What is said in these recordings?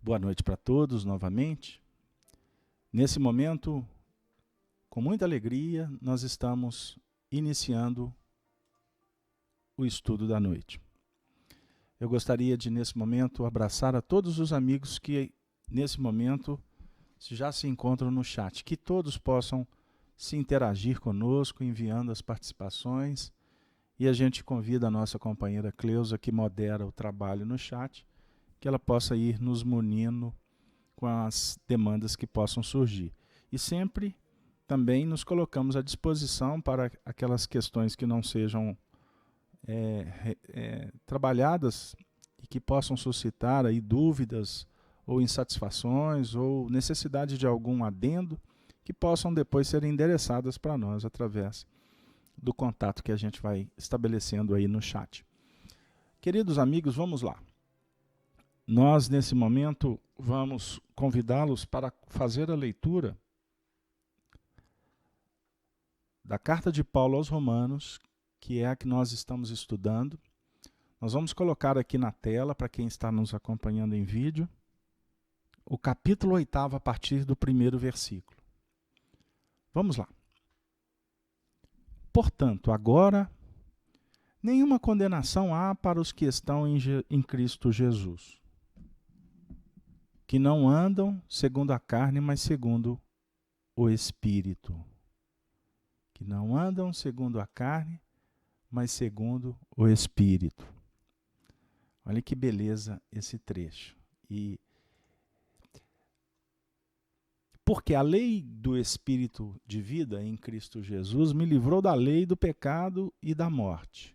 Boa noite para todos novamente. Nesse momento, com muita alegria, nós estamos iniciando o estudo da noite. Eu gostaria de, nesse momento, abraçar a todos os amigos que, nesse momento, já se encontram no chat, que todos possam se interagir conosco, enviando as participações, e a gente convida a nossa companheira Cleusa, que modera o trabalho no chat, que ela possa ir nos munindo com as demandas que possam surgir. E sempre também nos colocamos à disposição para aquelas questões que não sejam trabalhadas e que possam suscitar aí dúvidas ou insatisfações ou necessidade de algum adendo que possam depois ser endereçadas para nós através do contato que a gente vai estabelecendo aí no chat. Queridos amigos, vamos lá. Nós, nesse momento, vamos convidá-los para fazer a leitura da carta de Paulo aos Romanos, que é a que nós estamos estudando. Nós vamos colocar aqui na tela, para quem está nos acompanhando em vídeo, o capítulo 8 a partir do 1º versículo. Vamos lá. Portanto, agora, nenhuma condenação há para os que estão em Cristo Jesus, que não andam segundo a carne, mas segundo o Espírito. Que não andam segundo a carne, mas segundo o Espírito. Olha que beleza esse trecho. Porque a lei do Espírito de vida em Cristo Jesus me livrou da lei do pecado e da morte.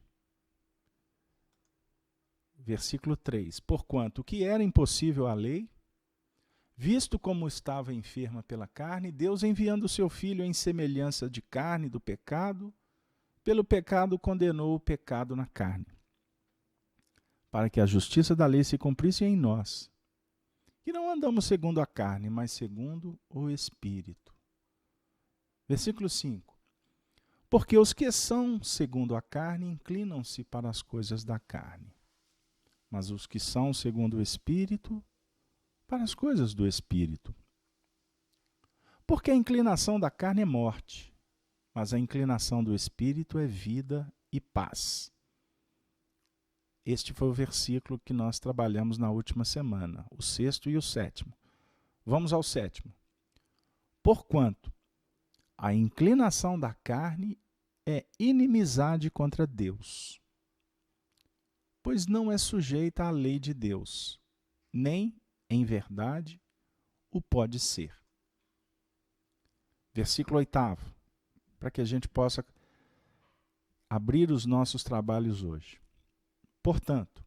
Versículo 3. Porquanto o que era impossível à lei, visto como estava enferma pela carne, Deus, enviando o seu Filho em semelhança de carne do pecado, pelo pecado condenou o pecado na carne, para que a justiça da lei se cumprisse em nós, que não andamos segundo a carne, mas segundo o Espírito. Versículo 5. Porque os que são segundo a carne inclinam-se para as coisas da carne, mas os que são segundo o Espírito, para as coisas do Espírito. Porque a inclinação da carne é morte, mas a inclinação do Espírito é vida e paz. Este foi o versículo que nós trabalhamos na última semana, o 6º e o 7º. Vamos ao 7º. Porquanto a inclinação da carne é inimizade contra Deus, pois não é sujeita à lei de Deus, nem em verdade o pode ser. Versículo 8, para que a gente possa abrir os nossos trabalhos hoje. Portanto,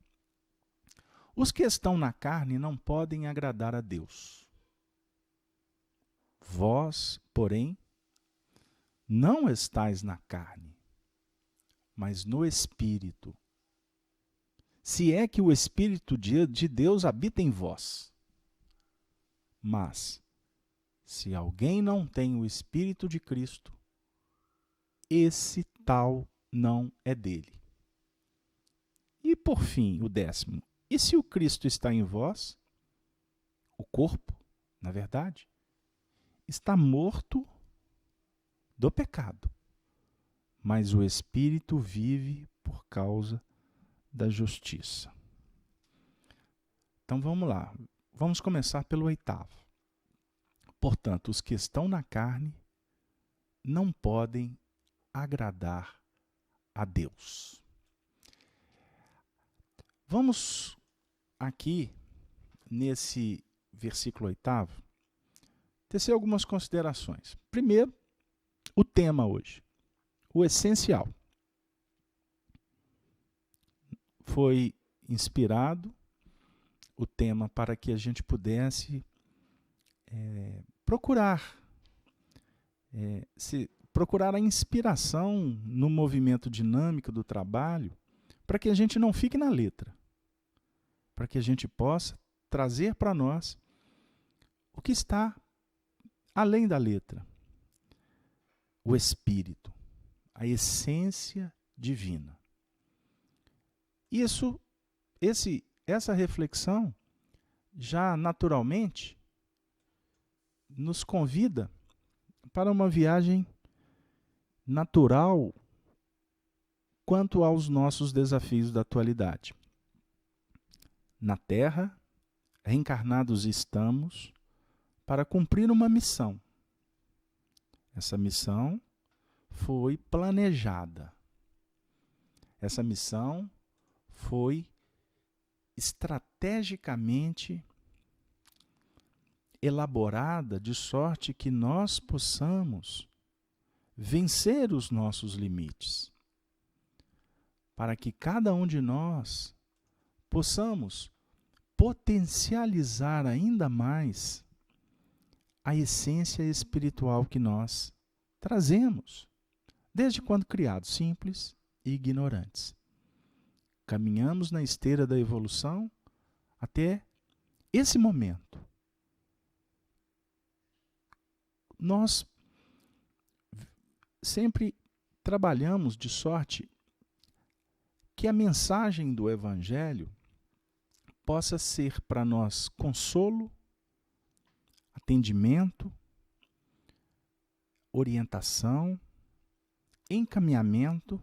os que estão na carne não podem agradar a Deus. Vós, porém, não estáis na carne, mas no Espírito. Se é que o Espírito de Deus habita em vós. Mas, se alguém não tem o Espírito de Cristo, esse tal não é dele. E por fim, o 10º. E se o Cristo está em vós, o corpo, na verdade, está morto do pecado, mas o Espírito vive por causa da justiça. Então vamos lá. Vamos começar pelo 8º. Portanto, os que estão na carne não podem agradar a Deus. Vamos aqui, nesse versículo 8º, tecer algumas considerações. Primeiro, o tema hoje, o essencial. Foi inspirado o tema para que a gente pudesse procurar a inspiração no movimento dinâmico do trabalho, para que a gente não fique na letra, para que a gente possa trazer para nós o que está além da letra, o Espírito, a essência divina. Essa reflexão já naturalmente nos convida para uma viagem natural quanto aos nossos desafios da atualidade. Na Terra, reencarnados estamos para cumprir uma missão. Essa missão foi planejada. Essa missão foi estrategicamente elaborada de sorte que nós possamos vencer os nossos limites, para que cada um de nós possamos potencializar ainda mais a essência espiritual que nós trazemos, desde quando criados simples e ignorantes. Caminhamos na esteira da evolução até esse momento. Nós sempre trabalhamos de sorte que a mensagem do Evangelho possa ser para nós consolo, atendimento, orientação, encaminhamento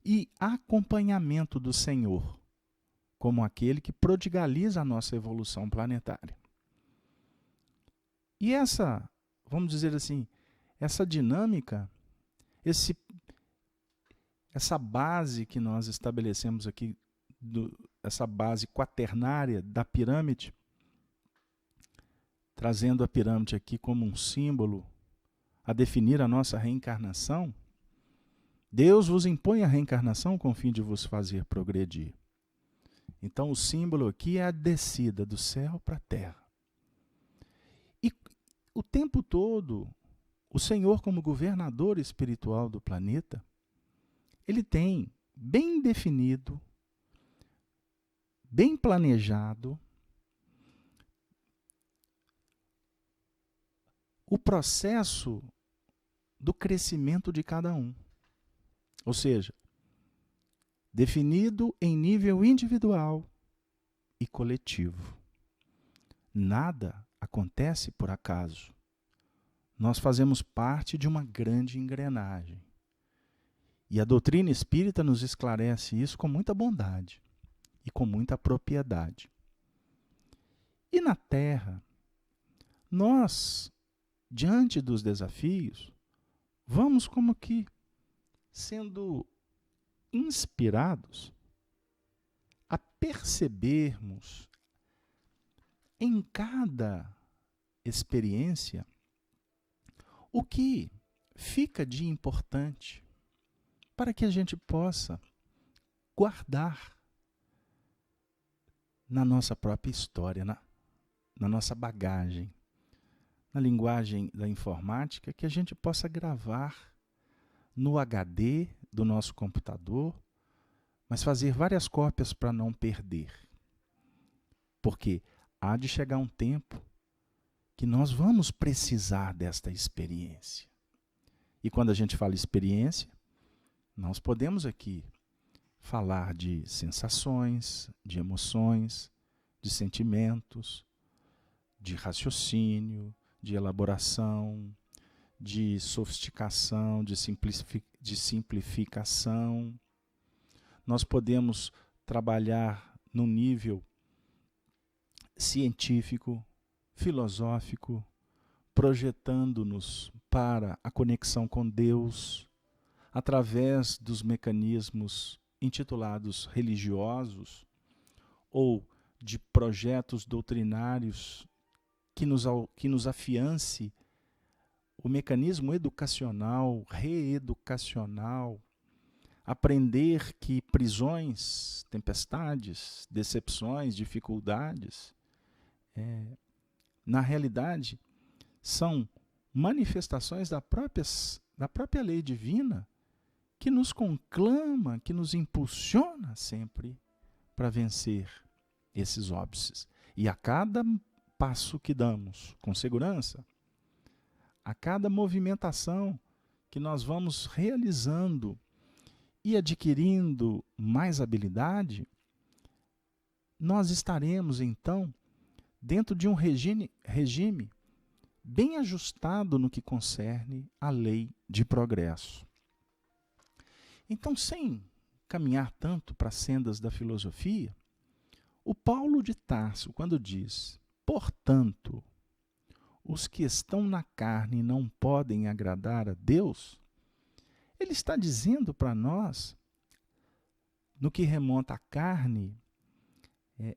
e acompanhamento do Senhor, como aquele que prodigaliza a nossa evolução planetária. E essa, vamos dizer assim, essa dinâmica, essa base que nós estabelecemos aqui, essa base quaternária da pirâmide, trazendo a pirâmide aqui como um símbolo a definir a nossa reencarnação, Deus vos impõe a reencarnação com o fim de vos fazer progredir. Então o símbolo aqui é a descida do céu para a terra. E o tempo todo, o Senhor, como governador espiritual do planeta, ele tem bem definido, bem planejado, o processo do crescimento de cada um. Ou seja, definido em nível individual e coletivo. Nada acontece por acaso. Nós fazemos parte de uma grande engrenagem. E a doutrina espírita nos esclarece isso com muita bondade e com muita propriedade. E na Terra, nós, diante dos desafios, vamos como que sendo inspirados a percebermos em cada experiência o que fica de importante para que a gente possa guardar na nossa própria história, na nossa bagagem, na linguagem da informática, que a gente possa gravar no HD do nosso computador, mas fazer várias cópias para não perder. Porque há de chegar um tempo que nós vamos precisar desta experiência. E quando a gente fala experiência, nós podemos aqui falar de sensações, de emoções, de sentimentos, de raciocínio, de elaboração, de sofisticação, de simplificação. Nós podemos trabalhar no nível científico, filosófico, projetando-nos para a conexão com Deus, através dos mecanismos intitulados religiosos ou de projetos doutrinários que nos afiance o mecanismo educacional, reeducacional, aprender que prisões, tempestades, decepções, dificuldades, na realidade, são manifestações da própria lei divina que nos conclama, que nos impulsiona sempre para vencer esses óbices. E a cada passo que damos com segurança, a cada movimentação que nós vamos realizando e adquirindo mais habilidade, nós estaremos, então, dentro de um regime bem ajustado no que concerne à lei de progresso. Então, sem caminhar tanto para as sendas da filosofia, o Paulo de Tarso, quando diz, portanto, os que estão na carne não podem agradar a Deus, ele está dizendo para nós, no que remonta à carne,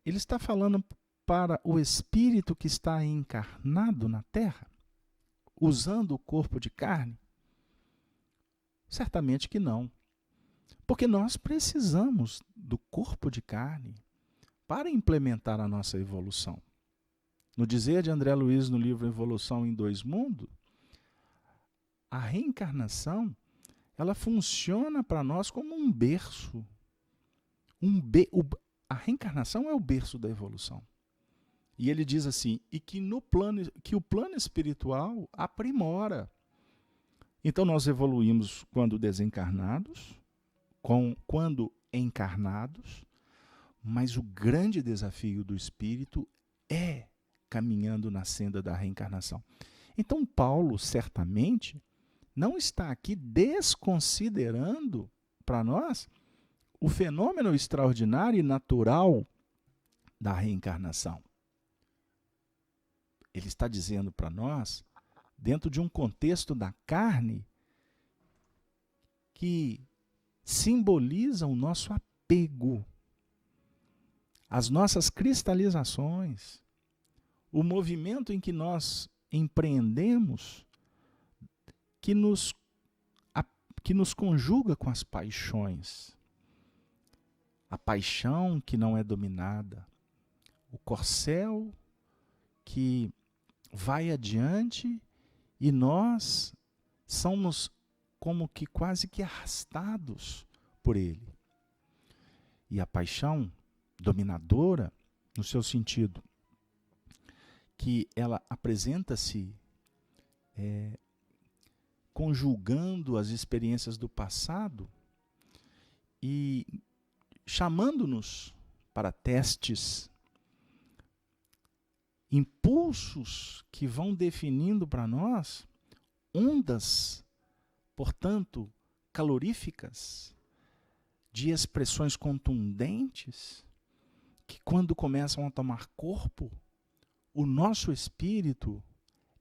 ele está falando para o espírito que está encarnado na terra, usando o corpo de carne? Certamente que não. Porque nós precisamos do corpo de carne para implementar a nossa evolução. No dizer de André Luiz no livro Evolução em Dois Mundos, a reencarnação, ela funciona para nós como um berço. A reencarnação é o berço da evolução. E ele diz assim, e que o plano espiritual aprimora. Então nós evoluímos quando desencarnados, quando encarnados, mas o grande desafio do espírito é caminhando na senda da reencarnação. Então Paulo, certamente, não está aqui desconsiderando para nós o fenômeno extraordinário e natural da reencarnação. Ele está dizendo para nós, dentro de um contexto da carne, que simboliza o nosso apego, as nossas cristalizações, o movimento em que nós empreendemos, que nos conjuga com as paixões. A paixão que não é dominada, o corcel que vai adiante e nós somos como que quase que arrastados por ele. E a paixão dominadora, no seu sentido, que ela apresenta-se conjugando as experiências do passado e chamando-nos para testes, impulsos que vão definindo para nós ondas, portanto, caloríficas, de expressões contundentes, que quando começam a tomar corpo, o nosso espírito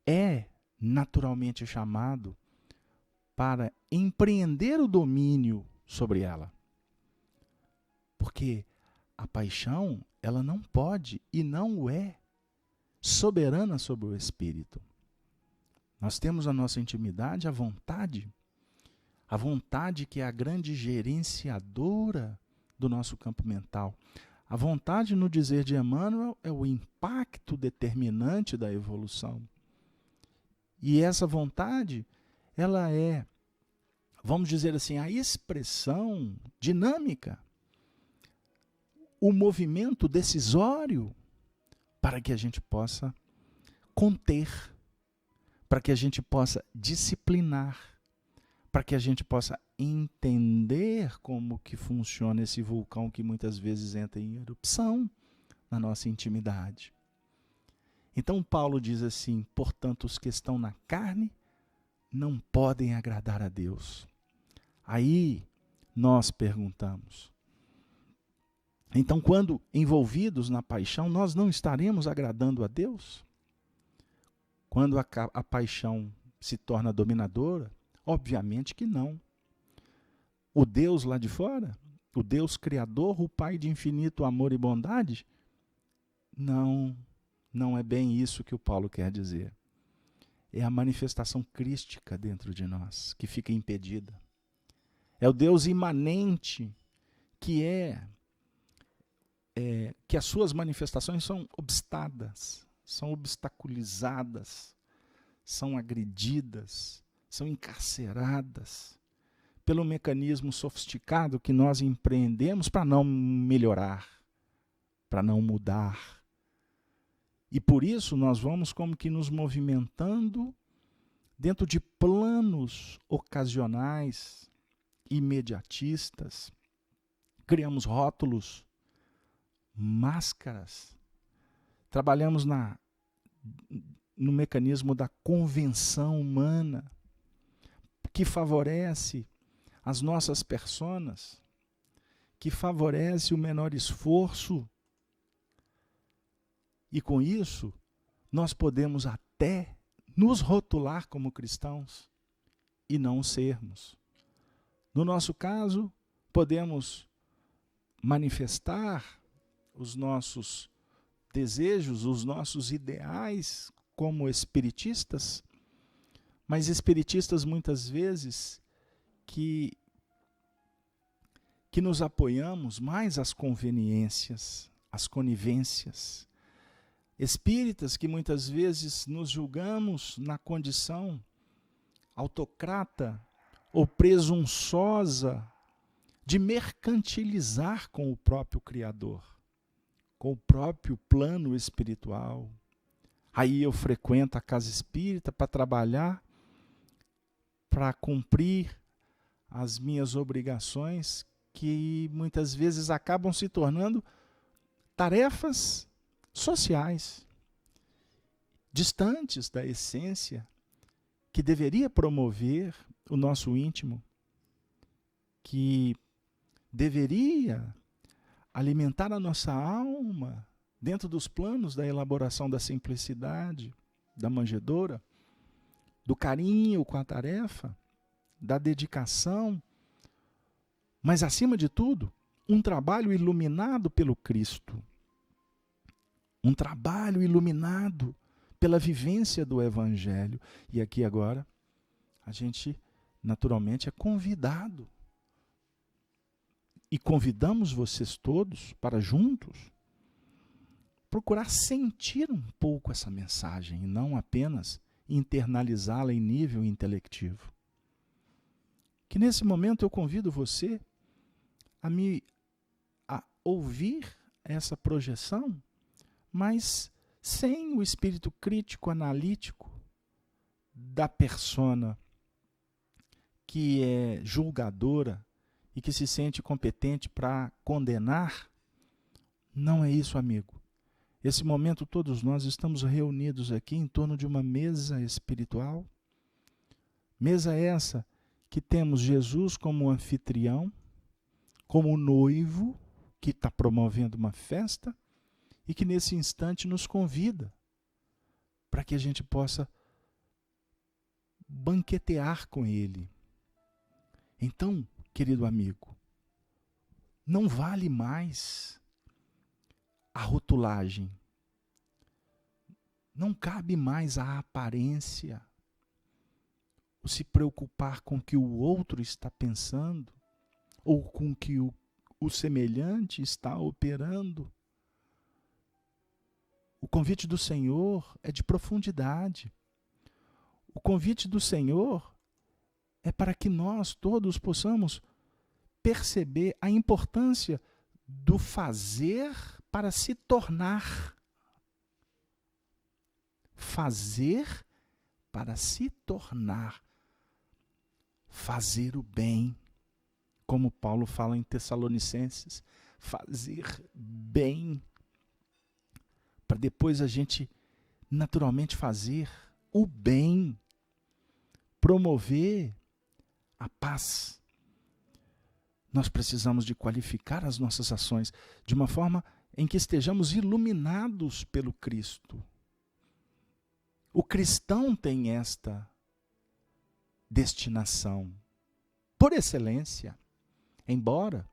é naturalmente chamado para empreender o domínio sobre ela. Porque a paixão, ela não pode e não o é soberana sobre o espírito. Nós temos a nossa intimidade, a vontade que é a grande gerenciadora do nosso campo mental. A vontade, no dizer de Emmanuel, é o impacto determinante da evolução. E essa vontade, ela é, vamos dizer assim, a expressão dinâmica, o movimento decisório para que a gente possa conter, para que a gente possa disciplinar, para que a gente possa entender como que funciona esse vulcão que muitas vezes entra em erupção na nossa intimidade. Então Paulo diz assim, portanto, os que estão na carne não podem agradar a Deus. Aí nós perguntamos, então quando envolvidos na paixão, nós não estaremos agradando a Deus? Quando a paixão se torna dominadora? Obviamente que não. O Deus lá de fora, o Deus Criador, o Pai de infinito amor e bondade, não é bem isso que o Paulo quer dizer. É a manifestação crística dentro de nós que fica impedida. É o Deus imanente que que as suas manifestações são obstadas, são obstaculizadas, são agredidas, são encarceradas pelo mecanismo sofisticado que nós empreendemos para não melhorar, para não mudar. E por isso nós vamos como que nos movimentando dentro de planos ocasionais, imediatistas. Criamos rótulos, máscaras, trabalhamos no mecanismo da convenção humana, que favorece as nossas personas, que favorece o menor esforço. E com isso, nós podemos até nos rotular como cristãos e não sermos. No nosso caso, podemos manifestar os nossos desejos, os nossos ideais como espiritistas, mas espiritistas muitas vezes que nos apoiamos mais às conveniências, às conivências. Espíritas que muitas vezes nos julgamos na condição autocrata ou presunçosa de mercantilizar com o próprio Criador, com o próprio plano espiritual. Aí eu frequento a casa espírita para trabalhar, para cumprir as minhas obrigações, que muitas vezes acabam se tornando tarefas sociais, distantes da essência que deveria promover o nosso íntimo, que deveria alimentar a nossa alma dentro dos planos da elaboração da simplicidade, da manjedoura, do carinho com a tarefa, da dedicação, mas acima de tudo, um trabalho iluminado pelo Cristo. Um trabalho iluminado pela vivência do Evangelho. E aqui agora, a gente naturalmente é convidado. E convidamos vocês todos para juntos procurar sentir um pouco essa mensagem, e não apenas internalizá-la em nível intelectivo. Que nesse momento eu convido você a ouvir essa projeção, mas sem o espírito crítico, analítico da persona que é julgadora e que se sente competente para condenar. Não é isso, amigo. Esse momento todos nós estamos reunidos aqui em torno de uma mesa espiritual. Mesa essa que temos Jesus como anfitrião, como noivo que está promovendo uma festa, e que nesse instante nos convida para que a gente possa banquetear com Ele. Então, querido amigo, não vale mais a rotulagem, não cabe mais a aparência, o se preocupar com o que o outro está pensando, ou com o que o semelhante está operando. O convite do Senhor é de profundidade. O convite do Senhor é para que nós todos possamos perceber a importância do fazer para se tornar. Fazer para se tornar. Fazer o bem. Como Paulo fala em Tessalonicenses, fazer bem. Para depois a gente naturalmente fazer o bem, promover a paz. Nós precisamos de qualificar as nossas ações de uma forma em que estejamos iluminados pelo Cristo. O cristão tem esta destinação, por excelência, embora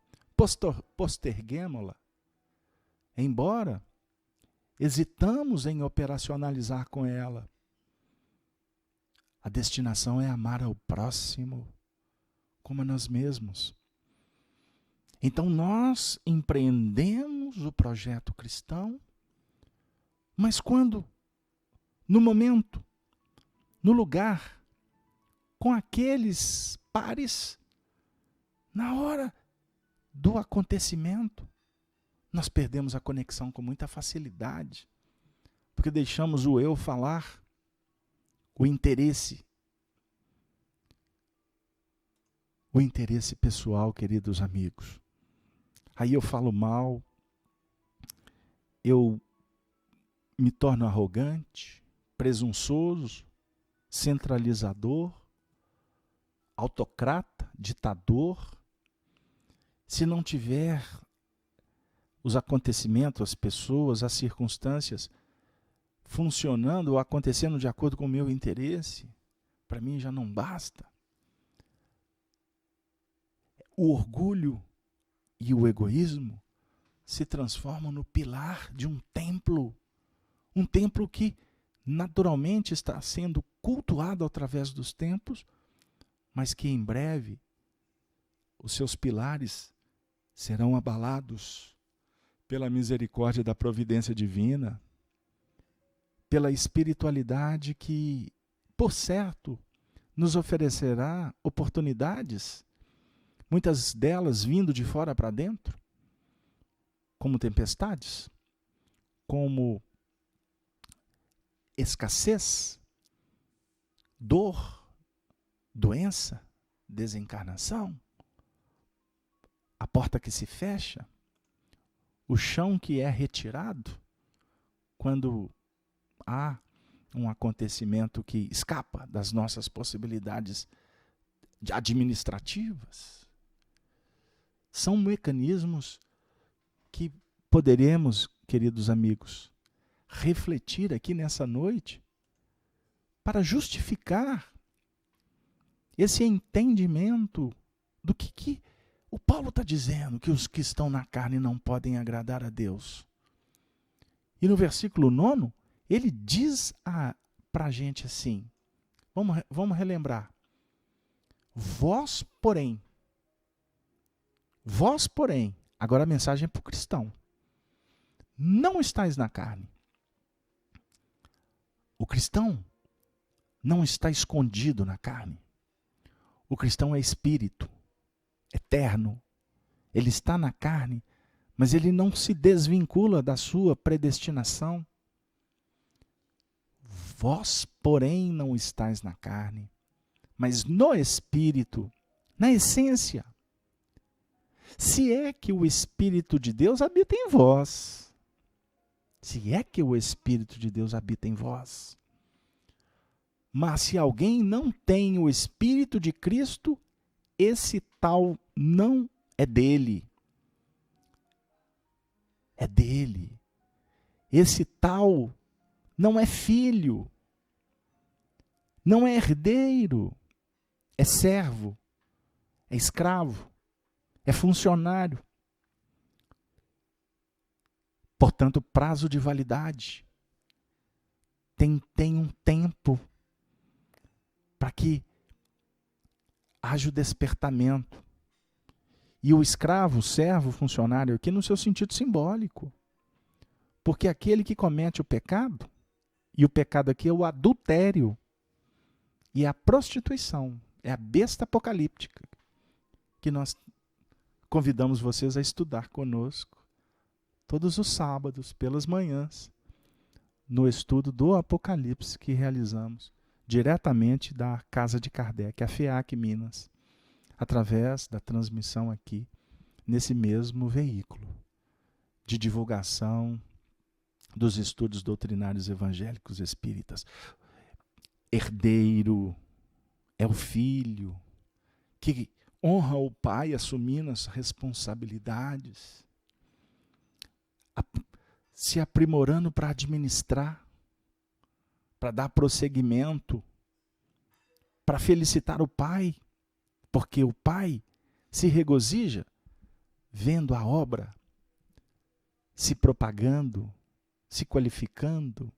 posterguemo-la, embora hesitamos em operacionalizar com ela. A destinação é amar ao próximo como a nós mesmos. Então nós empreendemos o projeto cristão, mas quando, no momento, no lugar, com aqueles pares, na hora do acontecimento, nós perdemos a conexão com muita facilidade, porque deixamos o eu falar, o interesse pessoal, queridos amigos. Aí eu falo mal, eu me torno arrogante, presunçoso, centralizador, autocrata, ditador, se não tiver os acontecimentos, as pessoas, as circunstâncias funcionando ou acontecendo de acordo com o meu interesse, para mim já não basta. O orgulho e o egoísmo se transformam no pilar de um templo que naturalmente está sendo cultuado através dos tempos, mas que em breve os seus pilares serão abalados pela misericórdia da providência divina, pela espiritualidade que, por certo, nos oferecerá oportunidades, muitas delas vindo de fora para dentro, como tempestades, como escassez, dor, doença, desencarnação, a porta que se fecha, o chão que é retirado, quando há um acontecimento que escapa das nossas possibilidades administrativas. São mecanismos que poderemos, queridos amigos, refletir aqui nessa noite para justificar esse entendimento do que o Paulo está dizendo, que os que estão na carne não podem agradar a Deus. E no versículo 9, ele diz para a gente assim, vamos relembrar, vós, porém, agora a mensagem é para o cristão, não estáis na carne. O cristão não está escondido na carne. O cristão é espírito, eterno. Ele está na carne, mas ele não se desvincula da sua predestinação. Vós, porém, não estáis na carne, mas no espírito, na essência. Se é que o Espírito de Deus habita em vós. Se é que o Espírito de Deus habita em vós. Mas se alguém não tem o Espírito de Cristo, esse tal não é dele. É dele. Esse tal não é filho. Não é herdeiro. É servo. É escravo. É funcionário. Portanto, prazo de validade. Tem um tempo para que haja o despertamento. E o escravo, o servo, o funcionário, aqui no seu sentido simbólico. Porque aquele que comete o pecado, e o pecado aqui é o adultério, e a prostituição, é a besta apocalíptica, que nós convidamos vocês a estudar conosco todos os sábados, pelas manhãs, no estudo do Apocalipse que realizamos diretamente da Casa de Kardec, a FEAC Minas, através da transmissão aqui, nesse mesmo veículo de divulgação dos estudos doutrinários evangélicos espíritas. Herdeiro é o filho que honra o pai assumindo as responsabilidades, se aprimorando para administrar, para dar prosseguimento, para felicitar o pai, porque o pai se regozija vendo a obra se propagando, se qualificando,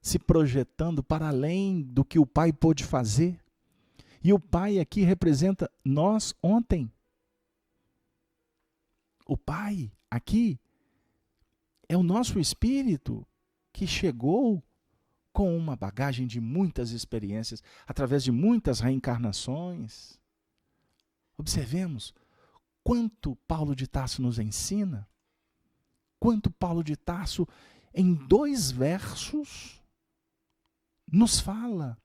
se projetando para além do que o pai pôde fazer. E o pai aqui representa nós ontem. O pai aqui é o nosso espírito que chegou com uma bagagem de muitas experiências, através de muitas reencarnações. Observemos quanto Paulo de Tarso nos ensina, quanto Paulo de Tarso, em 2 versos, nos fala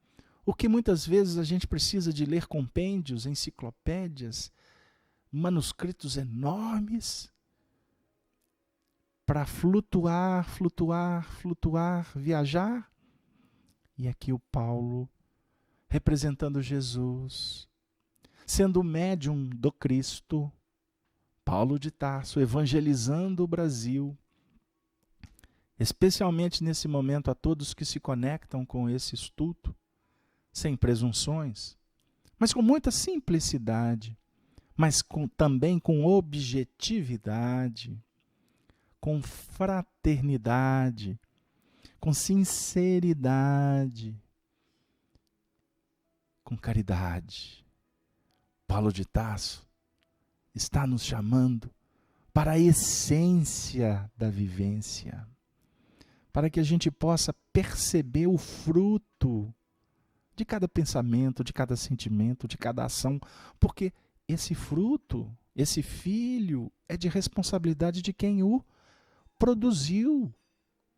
o que muitas vezes a gente precisa de ler compêndios, enciclopédias, manuscritos enormes, para flutuar, flutuar, flutuar, viajar. E aqui o Paulo, representando Jesus, sendo o médium do Cristo, Paulo de Tarso, evangelizando o Brasil, especialmente nesse momento a todos que se conectam com esse estudo, sem presunções, mas com muita simplicidade, mas também com objetividade, com fraternidade, com sinceridade, com caridade. Paulo de Tarso está nos chamando para a essência da vivência, para que a gente possa perceber o fruto de cada pensamento, de cada sentimento, de cada ação, porque esse fruto, esse filho, é de responsabilidade de quem o produziu,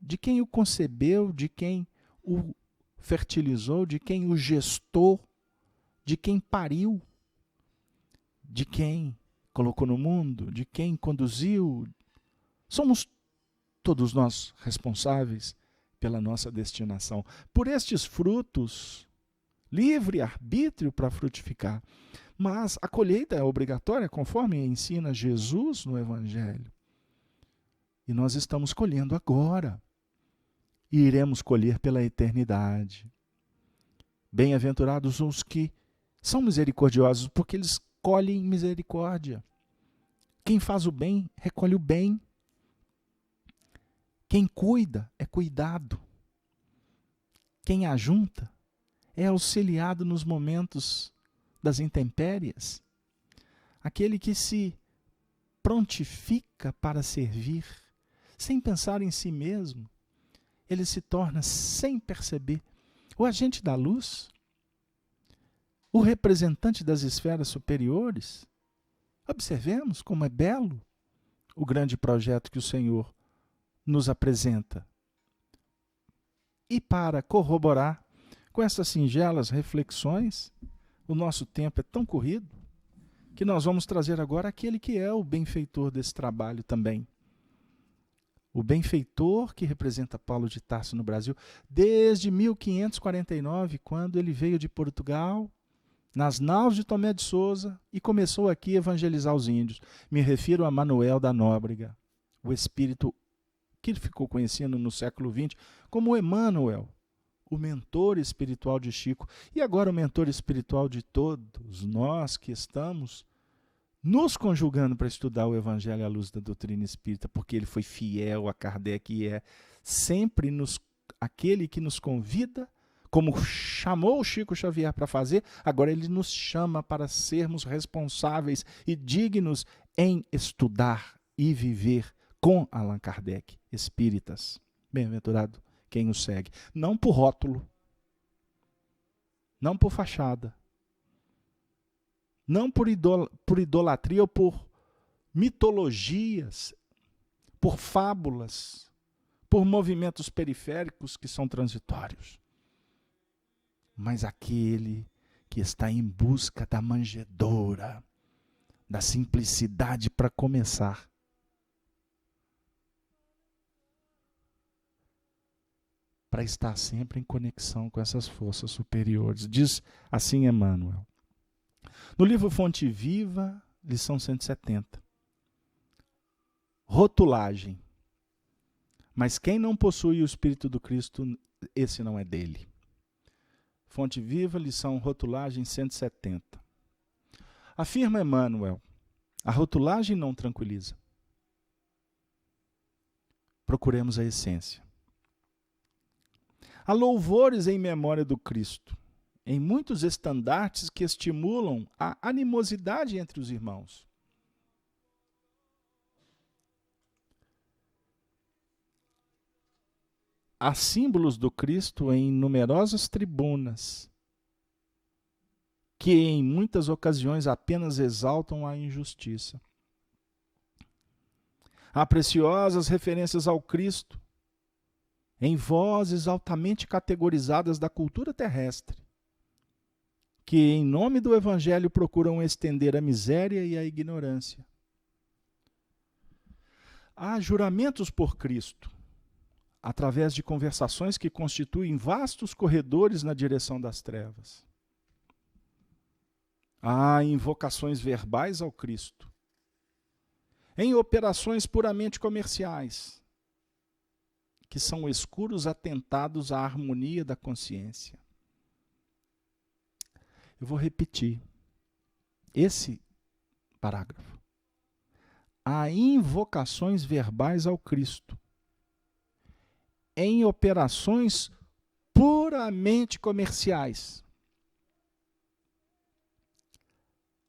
de quem o concebeu, de quem o fertilizou, de quem o gestou, de quem pariu, de quem colocou no mundo, de quem conduziu. Somos todos nós responsáveis pela nossa destinação. Por estes frutos, livre arbítrio para frutificar. Mas a colheita é obrigatória, conforme ensina Jesus no Evangelho. E nós estamos colhendo agora. E iremos colher pela eternidade. Bem-aventurados os que são misericordiosos, porque eles colhem misericórdia. Quem faz o bem, recolhe o bem. Quem cuida, é cuidado. Quem ajunta, é auxiliado nos momentos das intempéries. Aquele que se prontifica para servir, sem pensar em si mesmo, ele se torna, sem perceber, o agente da luz, o representante das esferas superiores. Observemos como é belo o grande projeto que o Senhor nos apresenta. E para corroborar com essas singelas reflexões, o nosso tempo é tão corrido que nós vamos trazer agora aquele que é o benfeitor desse trabalho também. O benfeitor que representa Paulo de Tarso no Brasil desde 1549, quando ele veio de Portugal, nas naus de Tomé de Souza, e começou aqui a evangelizar os índios. Me refiro a Manuel da Nóbrega, o espírito que ficou conhecido no século XX como Emmanuel, o mentor espiritual de Chico, e agora o mentor espiritual de todos nós que estamos nos conjugando para estudar o Evangelho à luz da doutrina espírita, porque ele foi fiel a Kardec e é sempre aquele que nos convida, como chamou o Chico Xavier para fazer, agora ele nos chama para sermos responsáveis e dignos em estudar e viver com Allan Kardec, espíritas. Bem-aventurado quem o segue. Não por rótulo, não por fachada, não por idolatria ou por mitologias, por fábulas, por movimentos periféricos que são transitórios. Mas aquele que está em busca da manjedoura, da simplicidade para começar. Para estar sempre em conexão com essas forças superiores. Diz assim Emmanuel. No livro Fonte Viva, lição 170. Rotulagem. Mas quem não possui o Espírito do Cristo, esse não é dele. Fonte Viva, lição Rotulagem 170. Afirma Emmanuel, a rotulagem não tranquiliza. Procuremos a essência. Há louvores em memória do Cristo, em muitos estandartes que estimulam a animosidade entre os irmãos. Há símbolos do Cristo em numerosas tribunas, que em muitas ocasiões apenas exaltam a injustiça. Há preciosas referências ao Cristo em vozes altamente categorizadas da cultura terrestre, que em nome do Evangelho procuram estender a miséria e a ignorância. Há juramentos por Cristo, através de conversações que constituem vastos corredores na direção das trevas. Há invocações verbais ao Cristo, em operações puramente comerciais, que são escuros atentados à harmonia da consciência. Eu vou repetir esse parágrafo. Há invocações verbais ao Cristo, em operações puramente comerciais.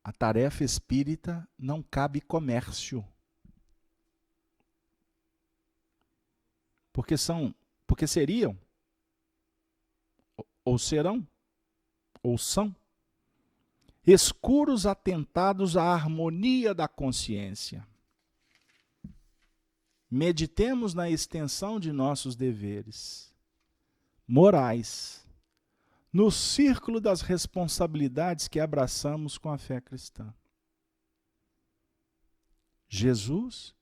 A tarefa espírita não cabe comércio. Porque seriam, ou serão, ou são, escuros atentados à harmonia da consciência. Meditemos na extensão de nossos deveres morais, no círculo das responsabilidades que abraçamos com a fé cristã. Jesus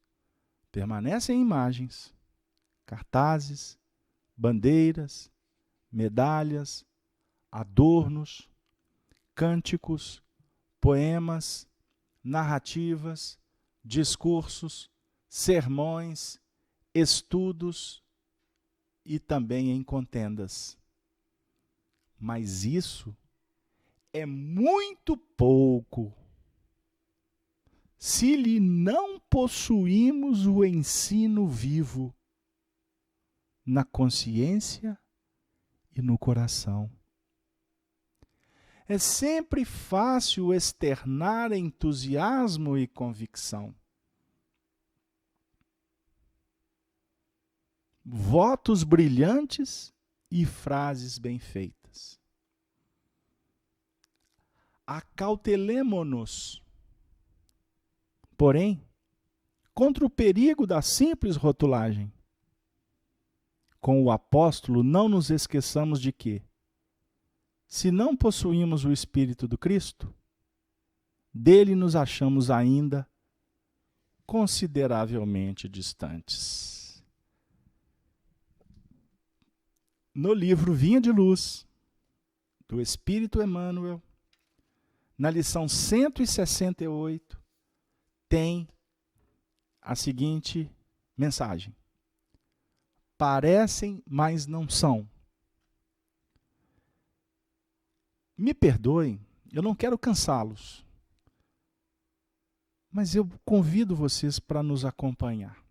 permanece em imagens, cartazes, bandeiras, medalhas, adornos, cânticos, poemas, narrativas, discursos, sermões, estudos e também em contendas. Mas isso é muito pouco se lhe não possuímos o ensino vivo na consciência e no coração. É sempre fácil externar entusiasmo e convicção. Votos brilhantes e frases bem feitas. Acautelemo-nos, porém, contra o perigo da simples rotulagem. Com o apóstolo, não nos esqueçamos de que, se não possuímos o Espírito do Cristo, dele nos achamos ainda consideravelmente distantes. No livro Vinha de Luz, do Espírito Emmanuel, na lição 168, tem a seguinte mensagem: parecem, mas não são. Me perdoem, eu não quero cansá-los, mas eu convido vocês para nos acompanhar.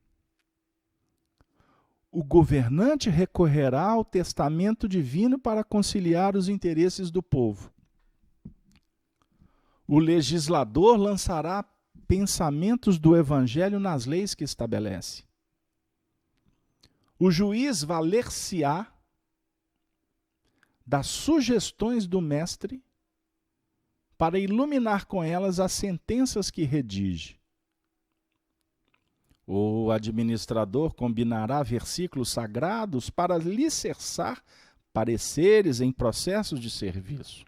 O governante recorrerá ao testamento divino para conciliar os interesses do povo. O legislador lançará pensamentos do evangelho nas leis que estabelece. O juiz valer-se-á das sugestões do mestre para iluminar com elas as sentenças que redige. O administrador combinará versículos sagrados para alicerçar pareceres em processos de serviço.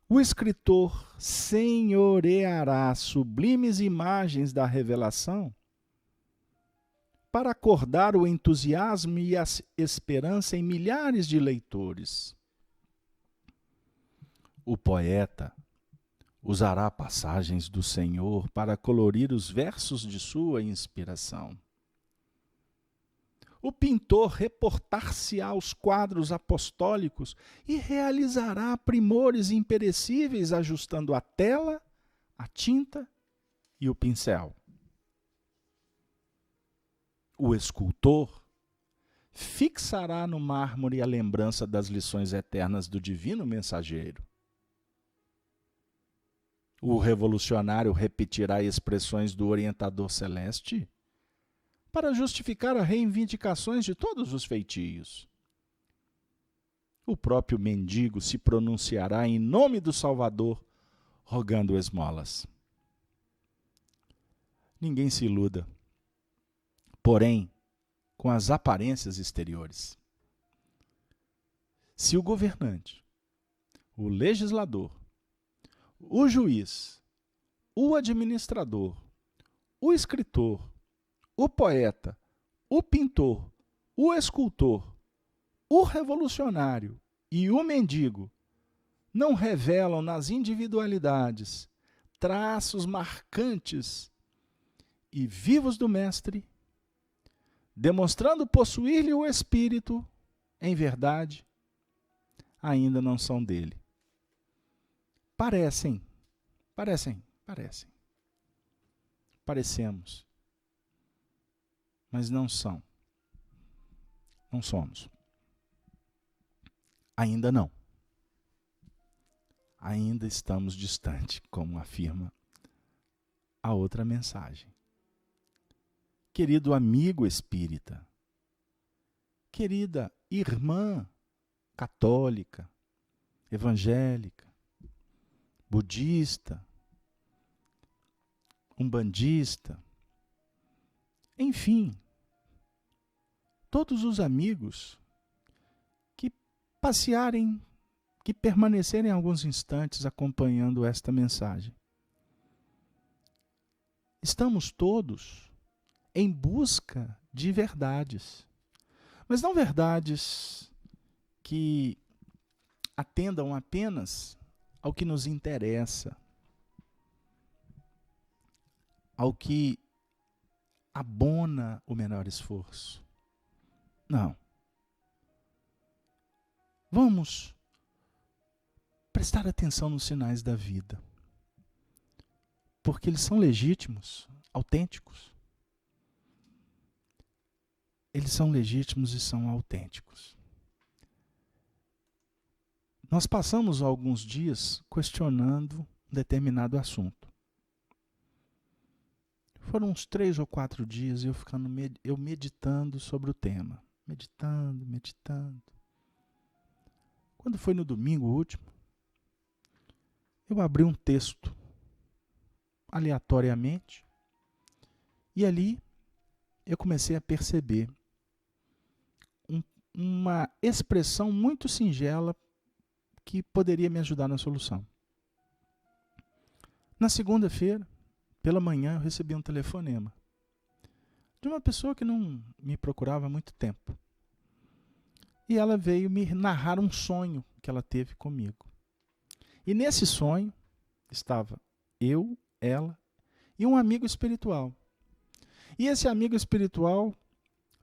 O escritor senhoreará sublimes imagens da revelação para acordar o entusiasmo e a esperança em milhares de leitores. O poeta usará passagens do Senhor para colorir os versos de sua inspiração. O pintor reportar-se-á aos quadros apostólicos e realizará primores imperecíveis ajustando a tela, a tinta e o pincel. O escultor fixará no mármore a lembrança das lições eternas do divino mensageiro. O revolucionário repetirá expressões do orientador celeste para justificar as reivindicações de todos os feitios. O próprio mendigo se pronunciará em nome do Salvador, rogando esmolas. Ninguém se iluda, porém, com as aparências exteriores. Se o governante, o legislador, o juiz o administrador, o escritor, o poeta, o pintor, o escultor, o revolucionário e o mendigo não revelam nas individualidades traços marcantes e vivos do Mestre, demonstrando possuir-lhe o Espírito, em verdade, ainda não são dele. Parecemos, mas não são. Não somos. Ainda não. Ainda estamos distantes, como afirma a outra mensagem. Querido amigo espírita, querida irmã católica, evangélica, budista, umbandista, enfim, todos os amigos que passearem, que permanecerem alguns instantes acompanhando esta mensagem. Estamos todos em busca de verdades, mas não verdades que atendam apenas ao que nos interessa, ao que abona o menor esforço. Não. Vamos prestar atenção nos sinais da vida, porque eles são legítimos, autênticos. Eles são legítimos e são autênticos. Nós passamos alguns dias questionando um determinado assunto. Foram uns 3 ou 4 dias eu meditando sobre o tema. Meditando. Quando foi no domingo último, eu abri um texto aleatoriamente e ali eu comecei a perceber uma expressão muito singela que poderia me ajudar na solução. Na segunda-feira, pela manhã, eu recebi um telefonema de uma pessoa que não me procurava há muito tempo. E ela veio me narrar um sonho que ela teve comigo. E nesse sonho estava eu, ela e um amigo espiritual. E esse amigo espiritual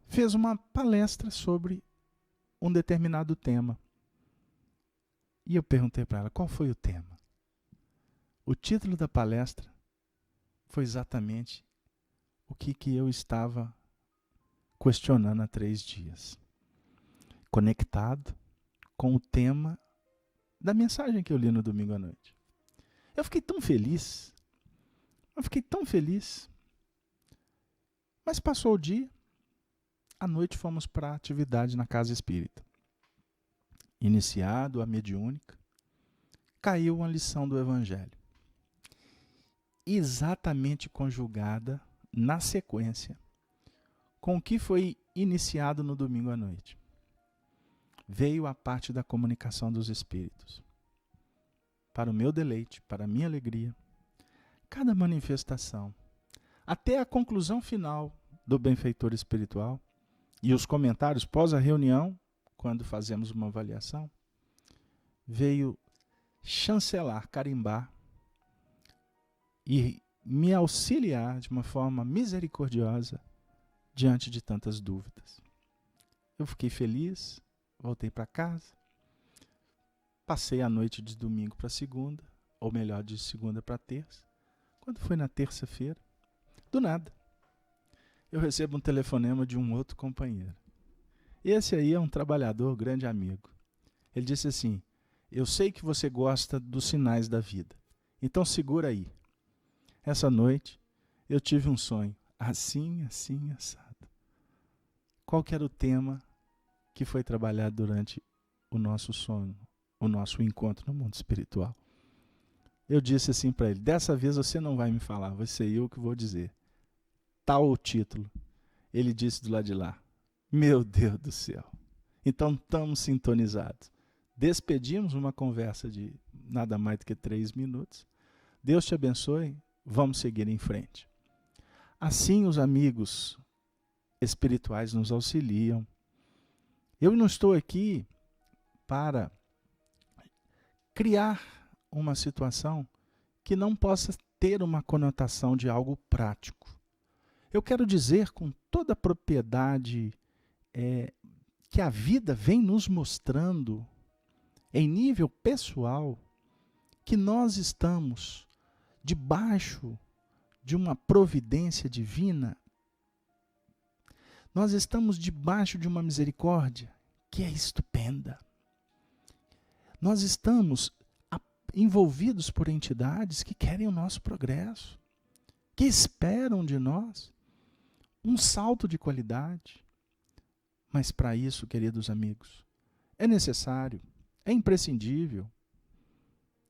fez uma palestra sobre um determinado tema. E eu perguntei para ela, qual foi o tema? O título da palestra foi exatamente o que eu estava questionando há 3 dias. Conectado com o tema da mensagem que eu li no domingo à noite. Eu fiquei tão feliz. Mas passou o dia, à noite fomos para a atividade na casa espírita. Iniciado a mediúnica, caiu uma lição do Evangelho. Exatamente conjugada na sequência com o que foi iniciado no domingo à noite. Veio a parte da comunicação dos espíritos. Para o meu deleite, para a minha alegria, cada manifestação, até a conclusão final do benfeitor espiritual e os comentários pós a reunião, quando fazemos uma avaliação, veio chancelar, carimbar e me auxiliar de uma forma misericordiosa diante de tantas dúvidas. Eu fiquei feliz, voltei para casa, passei a noite de domingo para segunda, ou melhor, de segunda para terça. Quando foi na terça-feira, do nada, eu recebo um telefonema de um outro companheiro. Esse aí é um trabalhador, grande amigo. Ele disse assim, eu sei que você gosta dos sinais da vida, então segura aí. Essa noite eu tive um sonho, assim, assado. Qual que era o tema que foi trabalhado durante o nosso sono, o nosso encontro no mundo espiritual? Eu disse assim para ele, dessa vez você não vai me falar, vai ser eu que vou dizer. Tal o título. Ele disse do lado de lá, meu Deus do céu. Então estamos sintonizados. Despedimos uma conversa de nada mais do que 3 minutos. Deus te abençoe. vamos seguir em frente. Assim os amigos espirituais nos auxiliam. Eu não estou aqui para criar uma situação que não possa ter uma conotação de algo prático. Eu quero dizer com toda a propriedade que a vida vem nos mostrando, em nível pessoal, que nós estamos debaixo de uma providência divina. Nós estamos debaixo de uma misericórdia que é estupenda. Nós estamos envolvidos por entidades que querem o nosso progresso, que esperam de nós um salto de qualidade. Mas para isso, queridos amigos, é necessário, é imprescindível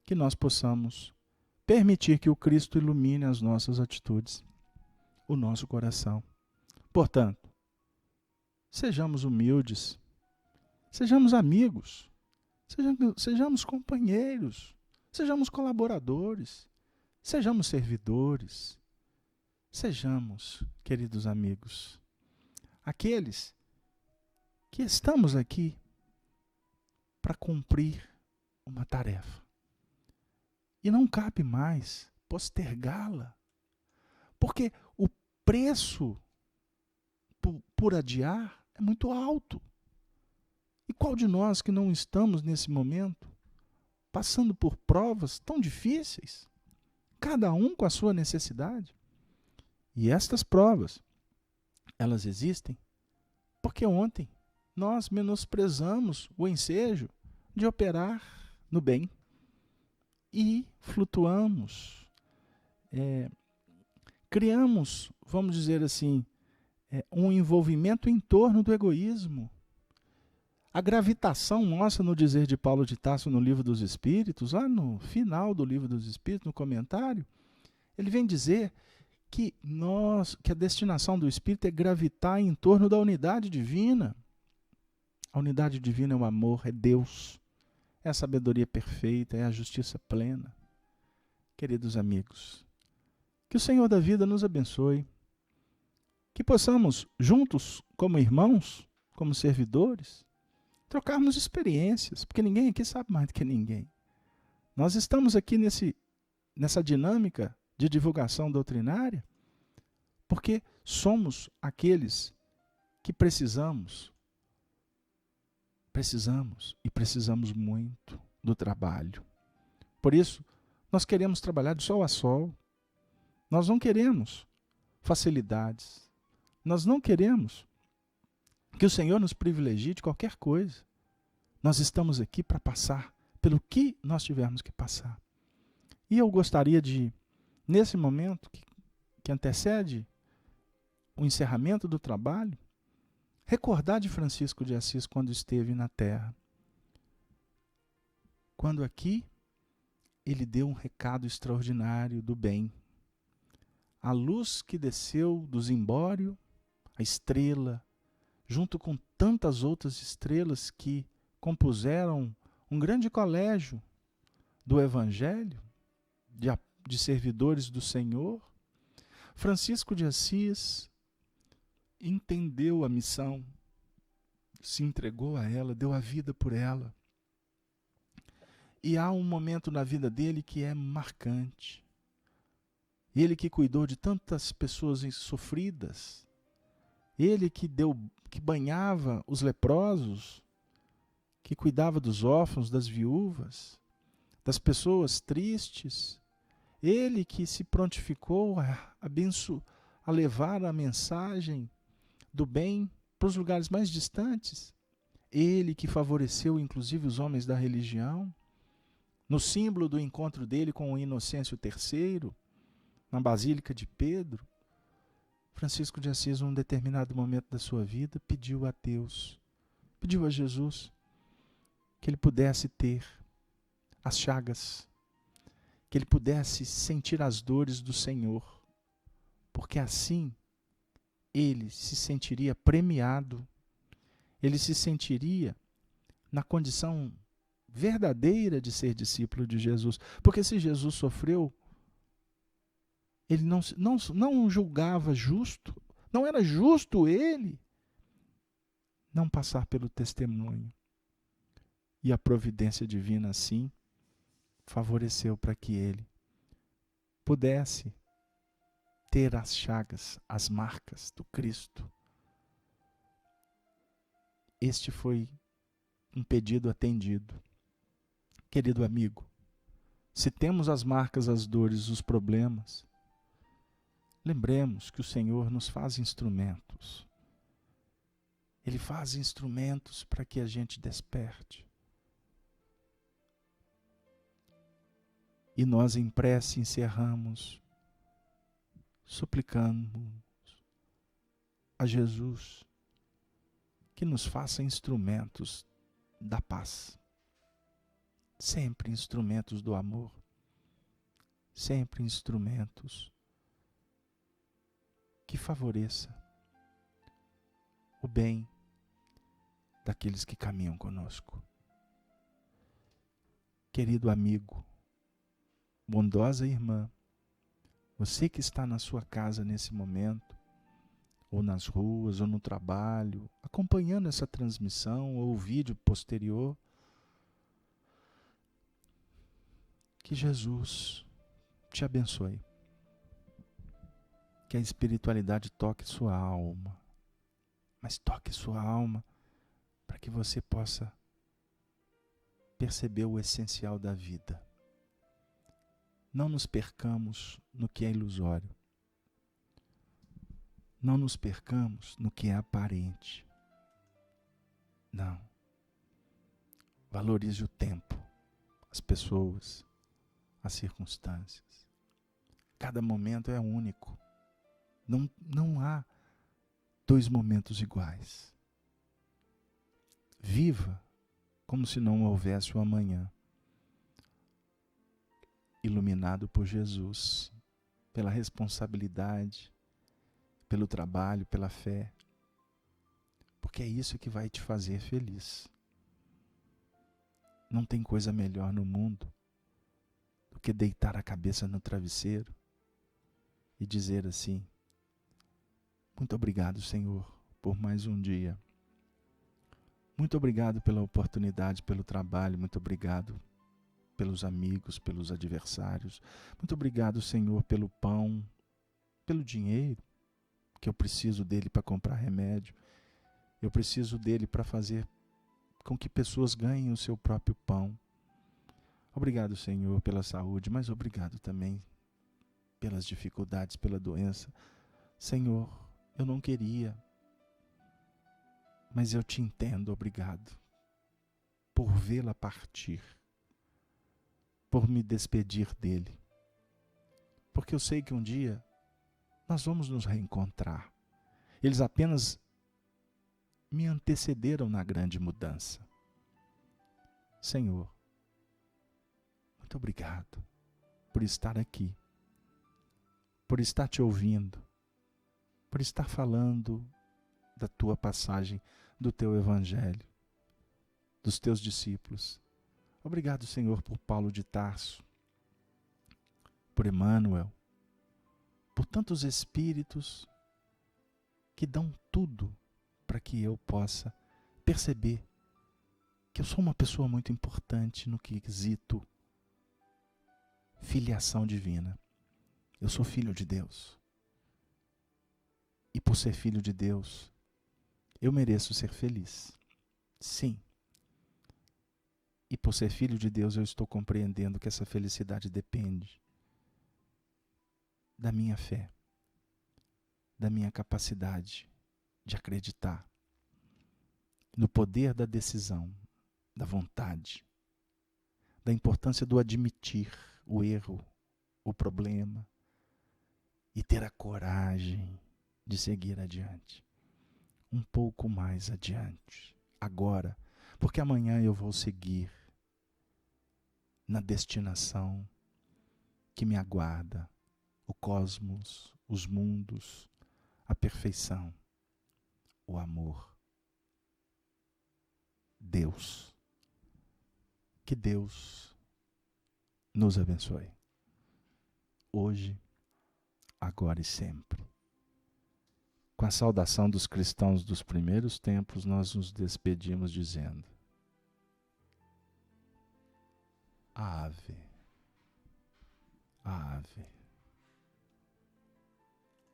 que nós possamos permitir que o Cristo ilumine as nossas atitudes, o nosso coração. Portanto, sejamos humildes, sejamos amigos, sejamos companheiros, sejamos colaboradores, sejamos servidores, sejamos, queridos amigos, aqueles que estamos aqui para cumprir uma tarefa. E não cabe mais postergá-la, porque o preço por adiar é muito alto. E qual de nós que não estamos nesse momento passando por provas tão difíceis, cada um com a sua necessidade? E estas provas, elas existem porque ontem nós menosprezamos o ensejo de operar no bem e flutuamos, criamos, vamos dizer assim, um envolvimento em torno do egoísmo. A gravitação nossa, no dizer de Paulo de Tarso no Livro dos Espíritos, lá no final do Livro dos Espíritos, no comentário, ele vem dizer que a destinação do Espírito é gravitar em torno da unidade divina. A unidade divina é o amor, é Deus, é a sabedoria perfeita, é a justiça plena. Queridos amigos, que o Senhor da vida nos abençoe, que possamos, juntos, como irmãos, como servidores, trocarmos experiências, porque ninguém aqui sabe mais do que ninguém. Nós estamos aqui nessa dinâmica de divulgação doutrinária porque somos aqueles que precisamos muito do trabalho. Por isso, nós queremos trabalhar de sol a sol. Nós não queremos facilidades. Nós não queremos que o Senhor nos privilegie de qualquer coisa. Nós estamos aqui para passar pelo que nós tivermos que passar. E eu gostaria de, nesse momento que antecede o encerramento do trabalho, recordar de Francisco de Assis quando esteve na Terra. Quando aqui ele deu um recado extraordinário do bem. A luz que desceu do zimbório, a estrela, junto com tantas outras estrelas que compuseram um grande colégio do Evangelho, de servidores do Senhor, Francisco de Assis entendeu a missão, se entregou a ela, deu a vida por ela. E há um momento na vida dele que é marcante. Ele que cuidou de tantas pessoas sofridas, ele que banhava os leprosos, que cuidava dos órfãos, das viúvas, das pessoas tristes, ele que se prontificou a levar a mensagem do bem para os lugares mais distantes, ele que favoreceu inclusive os homens da religião, no símbolo do encontro dele com o Inocêncio III, na Basílica de Pedro, Francisco de Assis, num determinado momento da sua vida, pediu a Deus, pediu a Jesus, que ele pudesse ter as chagas, que ele pudesse sentir as dores do Senhor, porque assim ele se sentiria premiado, ele se sentiria na condição verdadeira de ser discípulo de Jesus. Porque se Jesus sofreu Ele não julgava justo, não era justo ele não passar pelo testemunho. E a providência divina, assim, favoreceu para que ele pudesse ter as chagas, as marcas do Cristo. Este foi um pedido atendido. Querido amigo, se temos as marcas, as dores, os problemas, lembremos que o Senhor nos faz instrumentos. Ele faz instrumentos para que a gente desperte. E nós em prece encerramos suplicando a Jesus que nos faça instrumentos da paz. Sempre instrumentos do amor. Sempre instrumentos que favoreça o bem daqueles que caminham conosco. Querido amigo, bondosa irmã, você que está na sua casa nesse momento, ou nas ruas, ou no trabalho, acompanhando essa transmissão, ou o vídeo posterior, que Jesus te abençoe. Que a espiritualidade toque sua alma, mas toque sua alma para que você possa perceber o essencial da vida. Não nos percamos no que é ilusório. Não nos percamos no que é aparente. Não. Valorize o tempo, as pessoas, as circunstâncias. Cada momento é único. Não há dois momentos iguais. Viva como se não houvesse o amanhã. Iluminado por Jesus, pela responsabilidade, pelo trabalho, pela fé. Porque é isso que vai te fazer feliz. Não tem coisa melhor no mundo do que deitar a cabeça no travesseiro e dizer assim: muito obrigado, Senhor, por mais um dia. Muito obrigado pela oportunidade, pelo trabalho. Muito obrigado pelos amigos, pelos adversários. Muito obrigado, Senhor, pelo pão, pelo dinheiro, que eu preciso dele para comprar remédio. Eu preciso dele para fazer com que pessoas ganhem o seu próprio pão. Obrigado, Senhor, pela saúde, mas obrigado também pelas dificuldades, pela doença. Senhor, eu não queria, mas eu te entendo. Obrigado por vê-la partir, por me despedir dele. Porque eu sei que um dia nós vamos nos reencontrar. Eles apenas me antecederam na grande mudança. Senhor, muito obrigado por estar aqui, por estar te ouvindo, por estar falando da tua passagem, do teu evangelho, dos teus discípulos. Obrigado, Senhor, por Paulo de Tarso, por Emmanuel, por tantos espíritos que dão tudo para que eu possa perceber que eu sou uma pessoa muito importante no quesito filiação divina. Eu sou filho de Deus. E por ser filho de Deus, eu mereço ser feliz. Sim. E por ser filho de Deus, eu estou compreendendo que essa felicidade depende da minha fé, da minha capacidade de acreditar no poder da decisão, da vontade, da importância do admitir o erro, o problema e ter a coragem de seguir adiante. Um pouco mais adiante, agora, porque amanhã eu vou seguir na destinação que me aguarda, o cosmos, os mundos, a perfeição, o amor. Deus. Que Deus nos abençoe. Hoje, agora e sempre. Com a saudação dos cristãos dos primeiros tempos, nós nos despedimos dizendo: Ave, Ave,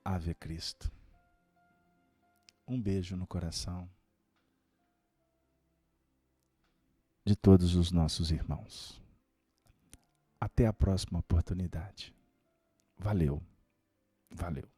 Ave Cristo. Um beijo no coração de todos os nossos irmãos. Até a próxima oportunidade. Valeu, valeu.